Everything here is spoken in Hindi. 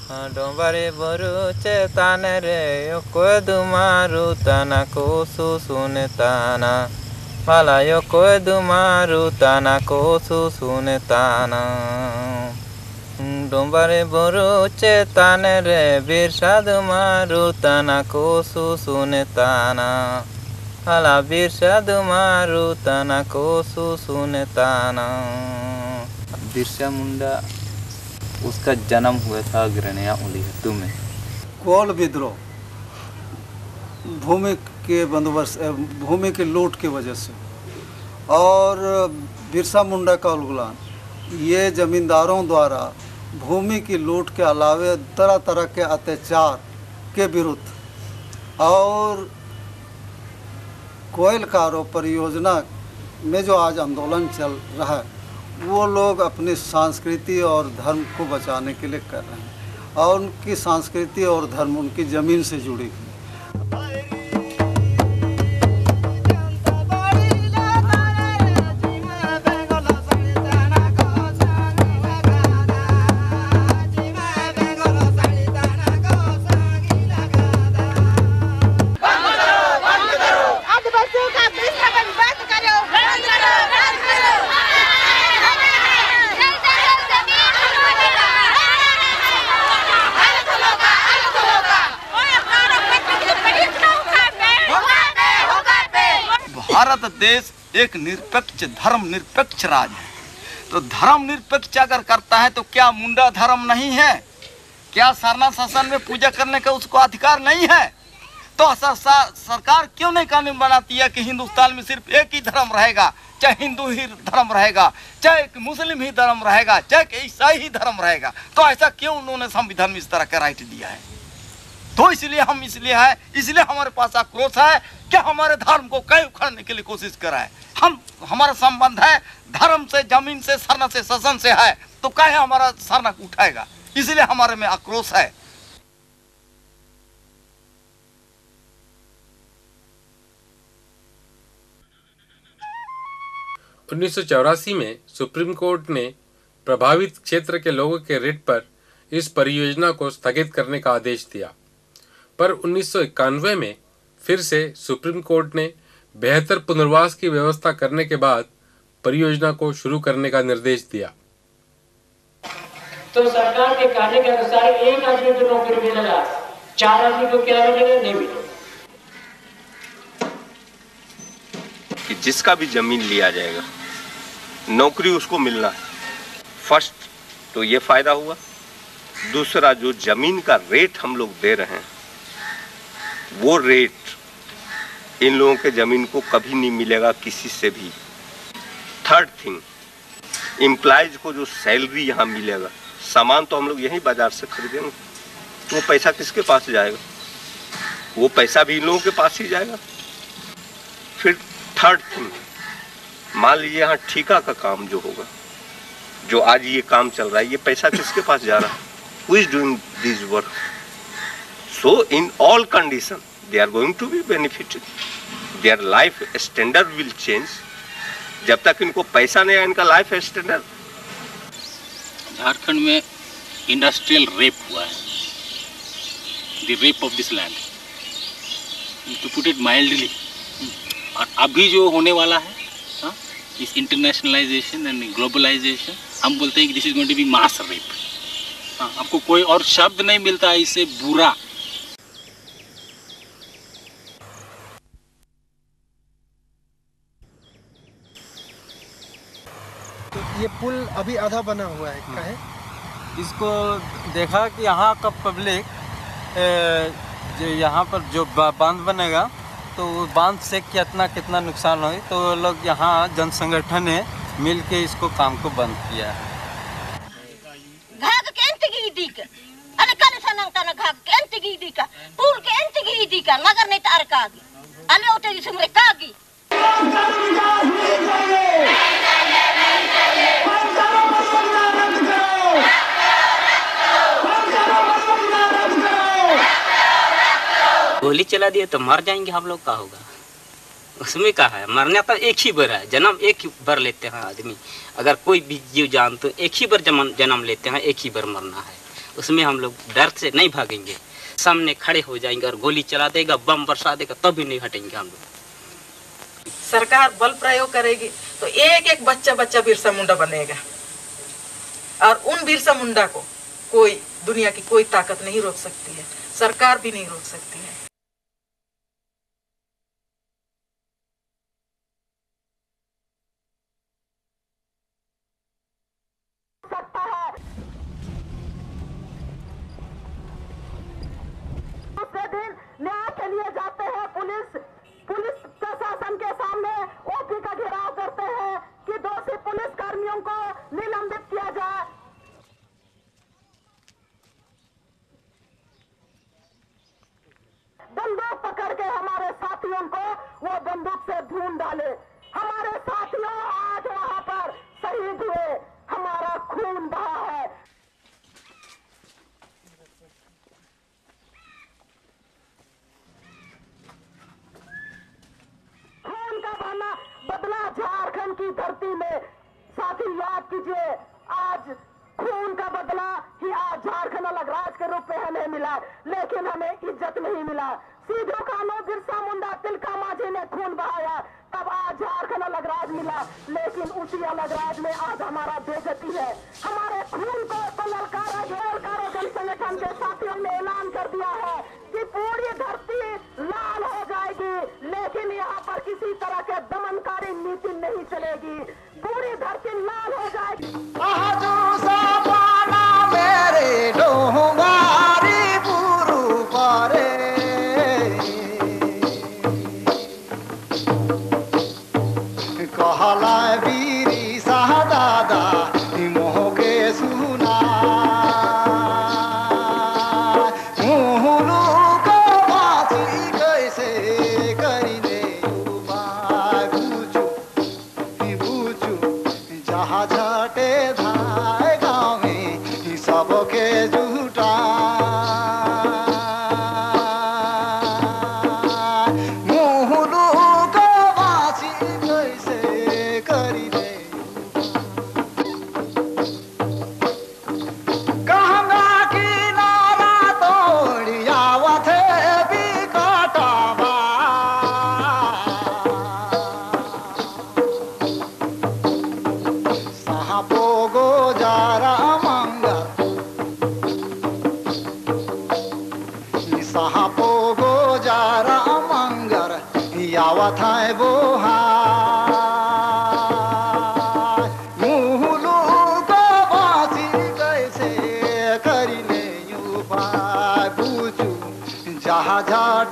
डोंबारे बरु चेतान रे कोई दुमारू तना को सुने ताना वाला यो कोई दुमारू तना को सुने ताना डोंबारे बरु चेतान रे बिरसा दुमारू तना को सुने ताना वाला बिरसा दुमारू तना को सुने ताना। बिरसा मुंडा उसका जन्म हुआ था ग्रहणया उलिहट्टू में। कोल विद्रोह भूमि के बंदोबस्त, भूमि के लूट की वजह से, और बिरसा मुंडा का उलगुलान, ये जमींदारों द्वारा भूमि की लूट के अलावे तरह तरह के अत्याचार के विरुद्ध और कोयल कारो परियोजना में जो आज आंदोलन चल रहा है, वो लोग अपनी संस्कृति और धर्म को बचाने के लिए कर रहे हैं, और उनकी संस्कृति और धर्म उनकी ज़मीन से जुड़ी हुई। भारत देश एक निरपेक्ष धर्म निरपेक्ष राज्य है, तो धर्म निरपेक्ष अगर करता है तो क्या मुंडा धर्म नहीं है? क्या सरना शासन में पूजा करने का उसको अधिकार नहीं है? तो सरकार क्यों नहीं कानून बनाती है कि हिंदुस्तान में सिर्फ एक ही धर्म रहेगा, चाहे हिंदू ही धर्म रहेगा, चाहे मुस्लिम ही धर्म रहेगा, चाहे ईसाई ही धर्म रहेगा? तो ऐसा क्यों उन्होंने संविधान में इस तरह का राइट दिया है? तो इसलिए हमारे पास आक्रोश है कि हमारे धर्म को कहीं उखाड़ने के लिए कोशिश करा है। हमारा संबंध है धर्म से, जमीन से, सरना से, शासन से है, तो कहीं हमारा सरना उठाएगा, इसलिए हमारे में आक्रोश है। उन्नीस में सुप्रीम कोर्ट ने प्रभावित क्षेत्र के लोगों के रिट पर इस परियोजना को स्थगित करने का आदेश दिया, पर 1991 में फिर से सुप्रीम कोर्ट ने बेहतर पुनर्वास की व्यवस्था करने के बाद परियोजना को शुरू करने का निर्देश दिया। तो सरकार के कहने के अनुसार एक आदमी को नौकरी मिलेगा, 4 आदमी को क्या मिलेगा? नहीं मिलेगा। कि जिसका भी जमीन लिया जाएगा नौकरी उसको मिलना है। फर्स्ट तो ये फायदा हुआ। दूसरा, जो जमीन का रेट हम लोग दे रहे हैं वो रेट इन लोगों के जमीन को कभी नहीं मिलेगा किसी से भी। थर्ड थिंग, एम्प्लॉयज को जो सैलरी यहाँ मिलेगा, सामान तो हम लोग यहीं बाजार से खरीदेंगे, वो पैसा किसके पास जाएगा? वो पैसा भी इन लोगों के पास ही जाएगा। फिर थर्ड थिंग, मान लीजिए यहाँ ठेका का काम जो होगा, जो आज ये काम चल रहा है, ये पैसा किसके पास जा रहा है? Who is doing this work? So in all conditions they are going to be benefited. Their life standard will change. जब तक इनको पैसा नहीं आया, इनका लाइफ स्टैंडर्ड। झारखंड में इंडस्ट्रियल रेप हुआ है, the rape of this land, to put it mildly. और अभी जो होने वाला है इस इंटरनेशनलाइजेशन एंड ग्लोबलाइजेशन, हम बोलते हैं कि this is going to be mass rape. आपको कोई और शब्द नहीं मिलता है इससे बुरा। तो ये पुल अभी आधा बना हुआ है, क्या है? इसको देखा कि यहाँ का पब्लिक जो यहाँ पर जो बांध बनेगा तो बांध से कितना नुकसान हो, तो लोग यहाँ जन संगठन ने मिल के इसको काम को बंद किया है। नगर नहीं तार कागी अने उठे जिसमें कागी गोली चला दिए तो मर जाएंगे हम लोग, का होगा उसमें? क्या है, मरना तो एक ही बार है, जन्म एक ही बार लेते हैं आदमी। अगर कोई भी जीव जान तो एक ही बार जन्म लेते हैं, एक ही बार मरना है। उसमें हम लोग डर से नहीं भागेंगे, सामने खड़े हो जाएंगे और गोली चला देगा, बम बरसा देगा, तब भी नहीं हटेंगे हम लोग। सरकार बल प्रयोग करेगी तो एक एक बच्चा बच्चा बिरसा मुंडा बनेगा और उन बिरसा मुंडा को कोई दुनिया की कोई ताकत नहीं रोक सकती है, सरकार भी नहीं रोक सकती है। न्याय के लिए जाते हैं, पुलिस प्रशासन के सामने ओपी का घेराव करते हैं कि दोषी पुलिस कर्मियों को निलंबित किया जाए। बंदूक पकड़ के हमारे साथियों को वो बंदूक से ढूंढ डाले। हमारे साथियों आज वहां पर शहीद हुए, हमारा खून बहा है। बदला झारखंड की धरती में। साथी याद कीजिए, आज खून का बदला ही आज झारखंड अलग राज्य के रूप में हमें मिला, लेकिन हमें इज्जत नहीं मिला। सीधो कानून बिरसा मुंडा तिलका मांझी ने खून बहाया, तब आज झारखंड अलग राज्य मिला, लेकिन उसी अलग राज्य में आज हमारा बेइज्जती है। हमारे खून को ललकारा गोलकारो जन संगठन के साथियों ने ऐलान कर दिया है कि पूरी धरती लाल हो जाएगी, लेकिन यहाँ पर किसी तरह के दमनकारी नीति नहीं चलेगी। पूरी धरती लाल हो जाएगी। मेरे डोंगारी गुरु पारे कहला वीरी साह दादा मोह के सुना मुहलू को बासी कैसे करीने उपाय पूछू जहाँ झटे धाय गाँव में सबके झूठा मुहलू को बासी कैसे करीने गंगा किनारा तोड़ी आवत है बिकटवा साहपो गोजारा मंगर साहपो गोजारा मंगर आवत है बोहा मुहलू को बासी कैसे करीने उपाय पूछू जहाँ झाटे